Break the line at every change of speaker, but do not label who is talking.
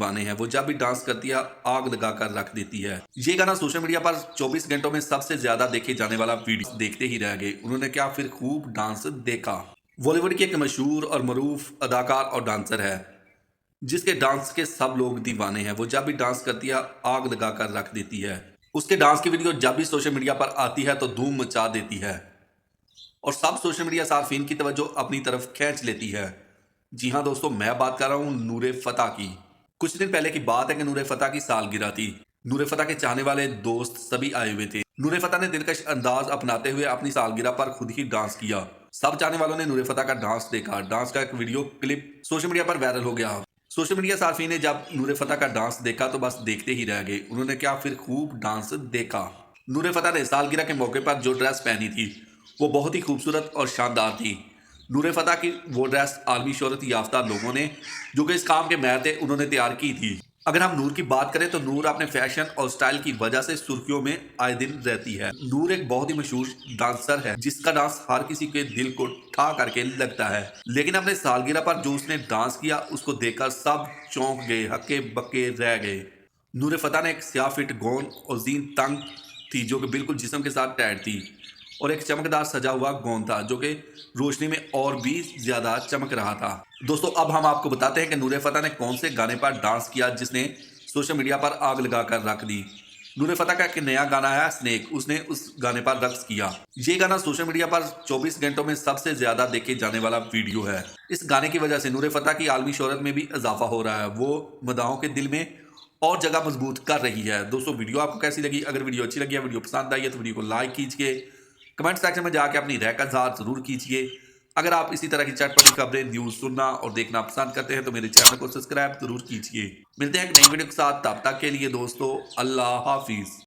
दीवाने हैं। वो जब भी डांस करती है आग लगा कर रख देती है। ये गाना सोशल मीडिया पर 24 घंटों में सबसे ज्यादा देखे जाने वाला वीडियो देखते ही रह गए। उन्होंने क्या फिर खूब डांस देखा। बॉलीवुड की एक मशहूर और मरूफ अदाकार और डांसर है जिसके डांस के सब लोग दीवाने हैं। वो जब भी डांस करती है आग लगा कर रख देती है। उसके डांस की वीडियो जब भी सोशल मीडिया पर आती है तो धूम मचा देती है और सब सोशल मीडिया सार्फिन की तवज्जो अपनी तरफ खींच लेती है। जी हाँ दोस्तों, मैं बात कर रहा हूँ नूरे फतेह की। कुछ दिन पहले की बात है कि नूरे फतेह की सालगिरह थी। नूरे फतेह के चाहने वाले दोस्त सभी आए हुए थे। नूरे फतेह ने दिलकश अंदाज अपनाते हुए अपनी सालगिरह पर खुद ही डांस किया। सब चाहने वालों ने नूरे फतेह का डांस देखा। डांस का एक वीडियो क्लिप सोशल मीडिया पर वायरल हो गया। सोशल मीडिया सार्फिन ने जब नूरे फतेह का डांस देखा तो बस देखते ही रह गए। उन्होंने क्या फिर खूब डांस देखा। नूरे फतेह ने सालगिरह के मौके पर जो ड्रेस पहनी थी वो बहुत ही खूबसूरत और शानदार थी। नूरे फतेह की वो ड्रेस आलमी शोहरत याफ्ता लोगों ने, जो कि इस काम के माहिर थे, उन्होंने तैयार की थी। अगर हम नूर की बात करें तो नूर अपने फैशन और स्टाइल की वजह से सुर्खियों में आए दिन रहती है। नूर एक बहुत ही मशहूर डांसर है जिसका डांस हर किसी के दिल को ठा करके लगता है। लेकिन अपने सालगिरह पर जो उसने डांस किया उसको देखकर सब चौंक गए, हक्के बक्के रह गए। नूरे फतेह ने एक स्याह फिट गौन और जीन तंग थी जो कि बिल्कुल जिस्म के साथ टाइट थी और एक चमकदार सजा हुआ गौन था जो कि रोशनी में और भी ज्यादा चमक रहा था। दोस्तों अब हम आपको बताते हैं कि नूरे फतेह ने कौन से गाने पर डांस किया जिसने सोशल मीडिया पर आग लगाकर रख दी। नूरे फतेह का एक नया गाना है स्नेक, उसने उस गाने पर रक्स किया। ये गाना सोशल मीडिया पर 24 घंटों में सबसे ज्यादा देखे जाने वाला वीडियो है। इस गाने की वजह से नूरे फतेह की आलमी शोहरत में भी इजाफा हो रहा है। वो मदाहों के दिल में और जगह मजबूत कर रही है। दोस्तों वीडियो आपको कैसी लगी? अगर वीडियो अच्छी लगी है, वीडियो पसंद आई है तो वीडियो को लाइक कीजिए। कमेंट सेक्शन में जाके अपनी राय का इज़हार जरूर कीजिए। अगर आप इसी तरह की चटपटी खबरें, न्यूज़ सुनना और देखना पसंद करते हैं तो मेरे चैनल को सब्सक्राइब जरूर कीजिए। मिलते हैं एक नई वीडियो के साथ, तब तक के लिए दोस्तों अल्लाह हाफिज।